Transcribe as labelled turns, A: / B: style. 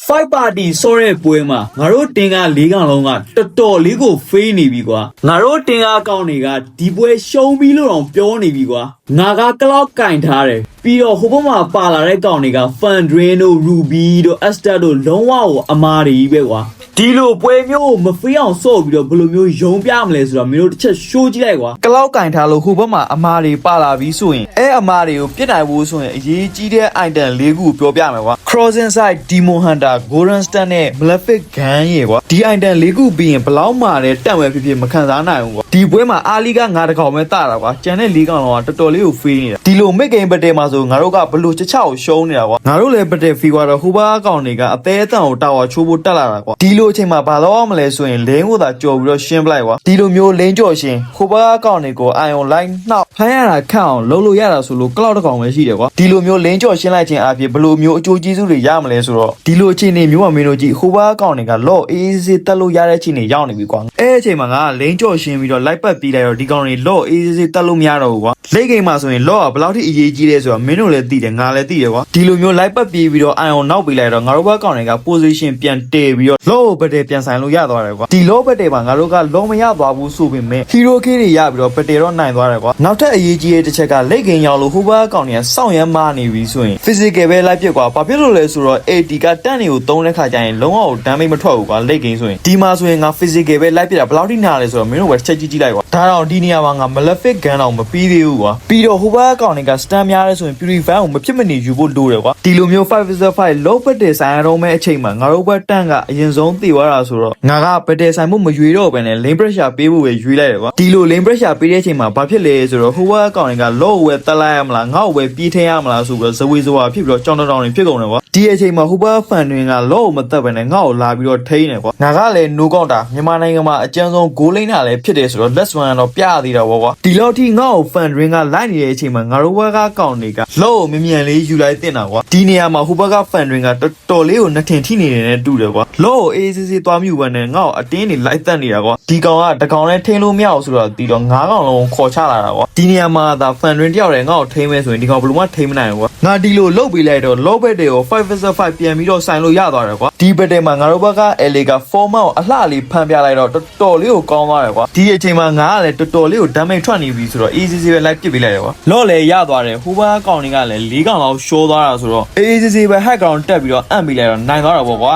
A: 5 party ဆော့တဲ့ပွဲမှာငါတို့တင်က၄កောင်လုံးကတော်တော်လေးကိုဖေးနေပြီကွာငါတို့တင်ကအကောင့်တွေကဒီပွဲရှုံးပြီးလို့တော့ပြောနေပြီကွာငါကကလောက်ကင်ထားတယ်ပြီးတော့ဟိုဘက်မှာပါလာတဲ့ကောင်တွေက Fandrin တို့ Ruby တို့ Aster တို့လုံးဝကိုအမားတွေကြီးပဲကွာဒီလိုပွဲမျိုးမဖေးအောင်ဆော့ပြီးတော့ဘယ်လိုမျိုးယုံပြမလဲဆိုတော့မင်းတို့တစ်ချက်ရှိုးကြည့်လိုက်ကွာကလောက်ကင်ထားလို့ဟိုဘက်မှာအမားတွေပါလာပြီးဆိုရင်အမားတွေကိုပြစ်နိုင်ဖို့ဆိုရင်အရေးကြီးတဲ့ item ၄ခုပြောပြမယ်ကွာ Crossing Side Demon Hunter Golden Star နဲ့ Malefic Gun ရေကွာဒီ item ၄ခုပြီးရင်ဘလောက်မှလည်းတန့်ဝဲဖြစ်ဖြစ်မခံစားနိုင်ဘူးကွာဒီပွဲမှာအာလီကငါတကောင်ပဲတတာကွာကျန်တဲ့၄ကောင်လုံးကတော်တော်လေးကိုဖေးနေတာဒီလို mid game ပတ်တဲမှာဆိုငါတို့ကဘလို့ချောက်ရှုံးနေတာကွာငါတို့လည်းပတ်တဲဖီကွာတော့ဟိုဘအကောင်တွေကအသေးအတန်ကိုတာဝါချိုးဖို့တက်လာတာကွာဒီလိုအချိန်မှာဘာလို့မလဲဆိုရင်လင်းကိုသာကြော်ပြီးတော့ရှင်းပလိုက်ကွာဒီလိုမျိုးလင်းကြော်ရှင်းဟိုဘအကောင်တွေကိုအာယုံလိုက်နှောက်ဖိုင်းရတာခန့်အောင်လုံးလို့ရတာဆိုလို့ကလောက်တကောင်ပဲရှိတယ်ကွာဒီလိုမျိုးလင်းကြော်ရှင်းလိုက်ခြင်းအပြင်ဘလို့မျိုးအကျိုးကျေးဇူးတွေရမလဲဆိုတော့ဒီလိုအခြေအနေမျိုးမှာမင်းတို့ကြည့်ဟိုဘအကောင်တွေကလော့အေးစေးတက်လို့ရတဲ့အခြေအနေရောက်နေပြီကွာအချိန်မှာငါလင်းကြော်ရှင်းပြီးတော့လိုက်ပတ်ပြီးလိုက်တော့ဒီကောင်တွေလော့အေးစေးတက်လို့မရတော့ဘူးကွာလိတ်ဂိမ်းမှာဆိုရင်လော့ကဘယ်လောက်ထိအရေးကြီးလဲဆိုတော့မင်းတို့လည်းသိတယ်ငါလည်းသိတယ်ကွာဒီလိုမျိုးလိုက်ပတ်ပြီးတော့အာယုံနောက်ပြီးလိုက်တော့ငါတို့ဘက်ကောင်တွေက position ပြန်တည်ပြီးတော့လော့ကိုပတ်တယ်ပြန်ဆိုင်လို့ရသွားတယ်ကွာဒီလော့ပတ်တယ်မှာငါတို့ကလော့မရသွားဘူးဆိုပေမဲ့ hero key တွေရပြီးတော့ပတ်တယ်တော့နိုင်သွားတယ်ကွာနောက်ထပ်အရေးကြီးတဲ့တစ်ချက်ကလိတ်ဂိမ်းရောက်လို့ဟိုဘက်ကောင်တွေကစောင့်ရမ်းမာနေပြီဆိုရင် physical ပဲလိုက်ပြစ်ကွာဘာဖြစ်လို့လဲဆိုတော့ AD ကတန့်တွေကိုသုံးတဲ့ခါကျရင်လုံးဝ damage မထွက်ဘူးကွာလိတ်ဂိမ်းဆိုရင်ဒီမှာဆိုရင်ငါ physical ပဲလိုက်ပြစ်တာဘယ်လောက်ထိနာလဲဆိုတော့မင်းတို့ပဲချက်ကြည့်လိုက်ကွာဒါတော့ဒီနေရာမှာငါ Malefic Gun တော့မပြီးသေးဘူးကွာပြီးတော့ဟိုဘက်ကောင်တွေက stand များလဲဆိုရင် purify ကိုမဖြစ်မနေယူဖို့လိုတယ်ကွာဒီလိုမျိုး 5v5 low ပတ်တယ်ဆိုင်ရတော့မဲ့အချိန်မှာငါတို့ဘက်တန့်ကအရင်ဆုံးတည်သွားတာဆိုတော့ငါကပတ်တယ်ဆိုင်မှုမရွေတော့ဘဲနဲ့ lane pressure ပေးဖို့ပဲရွေးလိုက်တယ်ကွာဒီလို lane pressure ပေးတဲ့အချိန်မှာဘာဖြစ်လဲဆိုတော့ဟိုဘက်ကောင်တွေက low ဝဲတက်လိုက်ရမလားငါ့ကိုပဲပြေးထင်းရမလားဆိုပြီးဇဝေဇဝါဖြစ်ပြီးတော့ကြောင်တောင်တွေဖြစ်ကုန်တယ်ကွာဒီအချိန်မှာဟိုဘက် fan တွေက low ကိုမတက်ဘဲနဲ့ငါ့ကိုလာပြီးတော့ထိန်းနေကွာငါကလည်း no ကောက်တာမြန်မာနိုင်ငံမှာအကျဉ်းဆုံး goal line တာလည်းဖြစ်တယ်ဆိုတော့ let's one တော့ပြရသေးတာပေါ့ကွာဒီလောက်ထိငါ့ကို fan တွေကလိုက်နေတဲ့အချိန်မှာငါတို့ဘက်ကကောင်တွေက low ကိုမြင်လေးယူလိုက်တင်တာကွာဒီနေရာမှာဟိုဘက်က fan တွေကတော်တော်လေးကိုနှထင်ထိနေနေနဲ့တူတယ်ကွာ low ကိုအေးစေးသွားမြူပဲနဲ့ငါ့ကိုအတင်းနေလိုက်တက်နေတာကွာဒီကောင်ကတကောင်နဲ့ထိန်းလို့မရအောင်ဆိုတော့ဒီတော့၅ကောင်လုံးခေါ်ချလာတာကွာဒီနေရာမှာဒါ fan တွေတယောက်တည်းငါ့ကိုထိန်းမဲဆိုရင်ဒီကောင်ဘယ်လိုမှထိန်းမနိုင်ဘူးကွာငါဒီလိုလုတ်ပေးလိုက်တော့ low bet တွေကို 5v5 ပြန်ပြီးတော့ဆိုင်လို့ရသွားတယ်ကွာဒီဘက်ထဲမှာငါတို့ဘက်က LA က format ကိုအလှလေးဖန်ပြလိုက်တော့တော်တော်လေးကိုကောင်းသွားတယ်ကွာဒီအချိန်မှာငါကလည်းတော်တော်လေးကို damage ထွက်နေပြီဆိုတော့ easy ပဲလိုက်ပစ်ပေးလိုက်တယ်ကွာလော့လည်းရသွားတယ်ဟိုဘက်ကောင်တွေကလည်း၄ကောင်လောက်ရှိုးသွားတာဆိုတော့ easy ပဲ hack ကောင်တက်ပြီးတော့အံ့ပေးလိုက်တော့နိုင်သွားတာပေါ့ကွာ